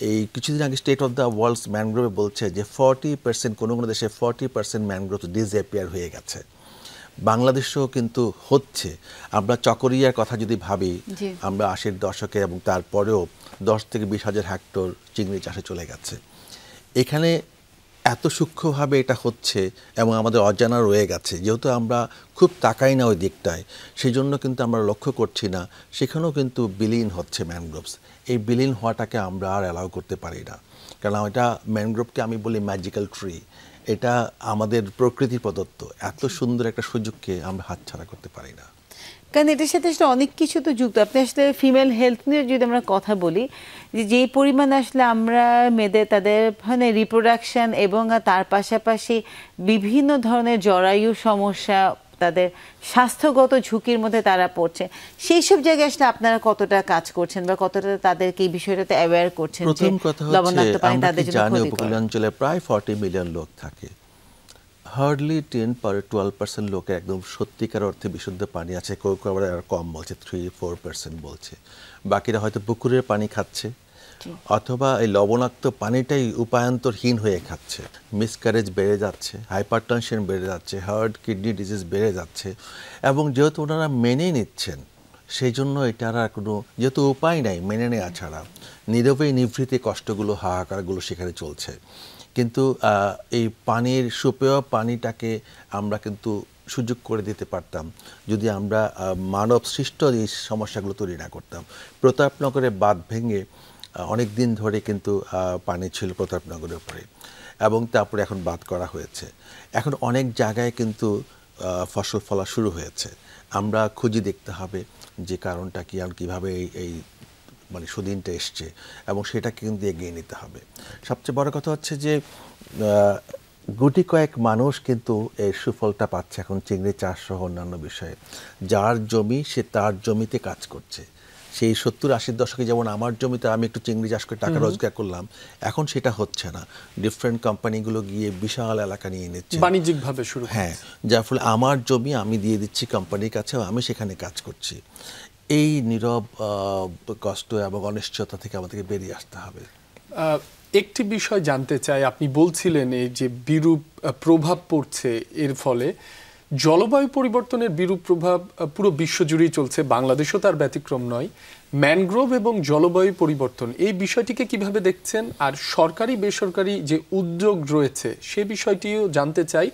এই কিছুদিন আগে স্টেট অফ দ্য ওয়ার্ল্ডস ম্যানগ্রোভে বলছে যে 40% কোনো কোনো দেশে 40% ম্যানগ্রোভ ডিসঅ্যাপিয়ার হয়ে গেছে। বাংলাদেশেও কিন্তু হচ্ছে। আমরা চকরিয়ার কথা যদি ভাবি, আমরা 80-এর দশকে এবং তারপরেও 10 থেকে 20 হাজার হেক্টর চিংড়ি চাষে চলে গেছে। এখানে এত সূক্ষ্মভাবে এটা হচ্ছে এবং আমাদের অজানা রয়ে গেছে, যেহেতু আমরা খুব তাকাই না ওই দিকটায়, সেই জন্য কিন্তু আমরা লক্ষ্য করছি না। সেখানেও কিন্তু বিলীন হচ্ছে ম্যানগ্রোভস। এই বিলীন হওয়াটাকে আমরা আর অ্যালাউ করতে পারি না, কারণ এটা ম্যানগ্রোভকে আমি বলি ম্যাজিক্যাল ট্রি। এটা আমাদের প্রকৃতি প্রদত্ত এত সুন্দর একটা সুযোগকে আমরা হাতছাড়া করতে পারি না। কারণ এটার সাথে আসলে অনেক কিছু তো যুক্ত। আপনি আসলে ফিমেল হেলথ নিয়ে যদি আমরা কথা বলি, যে যেই পরিমাণ আসলে আমরা মেয়েদের তাদের মানে রিপ্রোডাকশন এবং তার পাশাপাশি বিভিন্ন ধরনের জরায়ু সমস্যা, তাদের স্বাস্থ্যগত ঝুঁকির মধ্যে তারা পড়ছে, সেই সব জায়গায় আসলে আপনারা কতটা কাজ করছেন বা কতটা তাদেরকে এই বিষয়টাতে অ্যাওয়্যার করছেন? প্রথম কথা হচ্ছে আমরা জানি উপকূলাঞ্চলে প্রায় 40 মিলিয়ন লোক থাকে। হার্ডলি 10-12% লোকের একদম সত্যিকার অর্থে বিশুদ্ধ পানি আছে। কেউ কেউ আবার কম বলছে, 3-4% বলছে। বাকিরা হয়তো পুকুরের পানি খাচ্ছে, অথবা এই লবণাক্ত পানিটাই উপায়ন্তরহীন হয়ে খাচ্ছে। মিসক্যারেজ বেড়ে যাচ্ছে, হাইপারটেনশন বেড়ে যাচ্ছে, হার্ট কিডনি ডিজিজ বেড়ে যাচ্ছে। এবং যেহেতু ওনারা মেনে নিচ্ছেন, সেই জন্য এটার আর কোনো যেহেতু উপায় নাই মেনে নেওয়া ছাড়া, নীরবে নিভৃতে কষ্টগুলো, হাহাকারগুলো সেখানে চলছে। কিন্তু এই পানির সুপেয় পানিটাকে আমরা কিন্তু সুযোগ করে দিতে পারতাম যদি আমরা মানব সৃষ্ট এই সমস্যাগুলো তৈরি না করতাম। প্রতাপনগরে বাঁধ ভেঙে অনেক দিন ধরে কিন্তু পানি ছিল প্রতাপনগরের উপরে, এবং তারপরে এখন বাঁধ করা হয়েছে। এখন অনেক জায়গায় কিন্তু ফসল ফলা শুরু হয়েছে। আমরা খুঁজে দেখতে হবে যে কারণটা কী, আর কীভাবে এই মানে সুদিনটা এসছে, এবং সেটাকে কিন্তু এগিয়ে নিতে হবে। সবচেয়ে বড় কথা হচ্ছে যে গুটি কয়েক মানুষ কিন্তু এর সুফলটা পাচ্ছে এখন চিংড়ি চাষ সহ অন্যান্য বিষয়ে। যার জমি সে তার জমিতে কাজ করছে। সেই 70-80 দশকে যেমন আমার জমিতে আমি একটু চিংড়ি চাষ করে টাকা রোজগার করলাম, এখন সেটা হচ্ছে না। ডিফারেন্ট কোম্পানিগুলো গিয়ে বিশাল এলাকা নিয়ে নিচ্ছে, বাণিজ্যিকভাবে শুরু। হ্যাঁ, যার ফলে আমার জমি আমি দিয়ে দিচ্ছি কোম্পানির কাছে, আমি সেখানে কাজ করছি। এই নীরব কষ্ট এবং অনিশ্চয়তা থেকে আমাদেরকে বেরিয়ে আসতে হবে। একটি বিষয় জানতে চাই, আপনি বলছিলেন এই যে বিরূপ প্রভাব পড়ছে, এর ফলে জলবায়ু পরিবর্তনের বিরূপ প্রভাব পুরো বিশ্বজুড়েই চলছে, বাংলাদেশও তার ব্যতিক্রম নয়। ম্যানগ্রোভ এবং জলবায়ু পরিবর্তন এই বিষয়টিকে কিভাবে দেখছেন? আর সরকারি বেসরকারি যে উদ্যোগ রয়েছে সে বিষয়টিও জানতে চাই।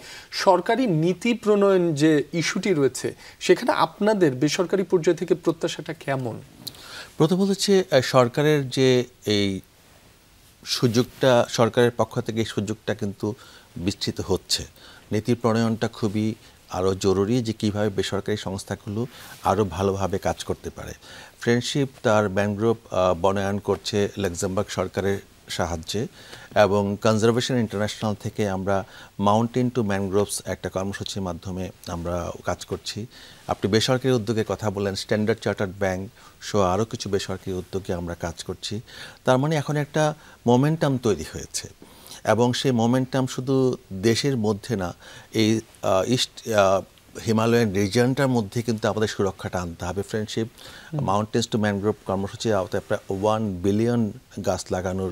সরকারি নীতি প্রণয়ন যে ইস্যুটি রয়েছে, সেখানে আপনাদের বেসরকারি পর্যায় থেকে প্রত্যাশাটা কেমন? প্রথমত হচ্ছে সরকারের যে এই সুযোগটা, সরকারের পক্ষ থেকে এই সুযোগটা কিন্তু বিস্তৃত হচ্ছে। নীতি প্রণয়নটা খুবই আরও জরুরি, যে কীভাবে বেসরকারি সংস্থাগুলো আরও ভালোভাবে কাজ করতে পারে। ফ্রেন্ডশিপ তার ম্যানগ্রোভ বনায়ন করছে লাক্সেমবার্গ সরকারের সাহায্যে, এবং কনজারভেশন ইন্টারন্যাশনাল থেকে আমরা মাউন্টেন টু ম্যানগ্রোভস একটা কর্মসূচির মাধ্যমে আমরা কাজ করছি। আপনি বেসরকারি উদ্যোগের কথা বললেন, স্ট্যান্ডার্ড চার্টার্ড ব্যাংক সহ আরও কিছু বেসরকারি উদ্যোগে আমরা কাজ করছি। তার মানে এখন একটা মোমেন্টাম তৈরি হয়েছে, এবং সেই মোমেন্টাম শুধু দেশের মধ্যে না, এই ইস্ট হিমালয়ান রিজিয়নটার মধ্যে কিন্তু আমাদের সুরক্ষাটা আনতে হবে। ফ্রেন্ডশিপ মাউন্টেন্স টু ম্যানগ্রোভ কর্মসূচির আওতায় প্রায় 1 বিলিয়ন গাছ লাগানোর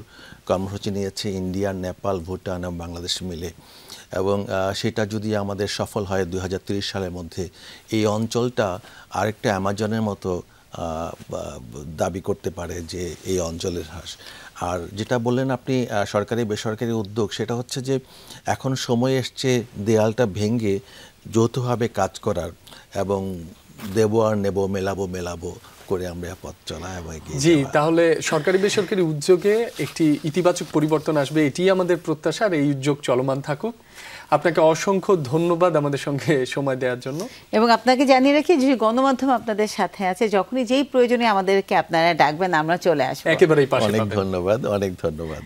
কর্মসূচি নিয়েছে ইন্ডিয়া, নেপাল, ভুটান এবং বাংলাদেশ মিলে। এবং সেটা যদি আমাদের সফল হয় 2030 সালের মধ্যে, এই অঞ্চলটা আরেকটা অ্যামাজনের মতো দাবি করতে পারে যে এই অঞ্চলের হ্রাস। আর যেটা বললেন আপনি সরকারি বেসরকারি উদ্যোগ, সেটা হচ্ছে যে এখন সময় এসছে দেয়ালটা ভেঙে যৌথভাবে কাজ করার, এবং দেবো আর নেব, মেলাবো করে আমরা পথ চলা এবং এগিয়ে জি, যাওয়া। তাহলে সরকারি বেসরকারি উদ্যোগে একটি ইতিবাচক পরিবর্তন আসবে, এটি আমাদের প্রত্যাশা। আর এই উদ্যোগ চলমান থাকুক। আপনাকে অসংখ্য ধন্যবাদ আমাদের সঙ্গে সময় দেওয়ার জন্য। এবং আপনাকে জানিয়ে রাখি যে গণমাধ্যম আপনাদের সাথে আছে, যখনই যেই প্রয়োজনে আমাদেরকে আপনারা ডাকবেন, আমরা চলে আসবো একেবারেই পাশে। অনেক ধন্যবাদ, অনেক ধন্যবাদ।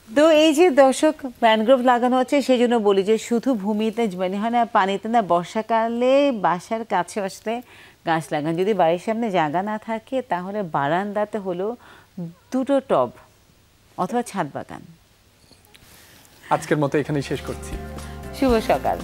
তো এই যে দর্শক, ম্যানগ্রোভ লাগানো হচ্ছে, সেই জন্য বলি যে শুধু ভূমিতে মানে হয় না, পানিতে না, বর্ষাকালে বাসার কাছে আসলে গাছ লাগান। যদি বাড়ির সামনে জায়গা না থাকে তাহলে বারান্দাতে হলো 2টো টব অথবা ছাদ বাগান। আজকের মতো এখানেই শেষ করছি। শুভ সকাল।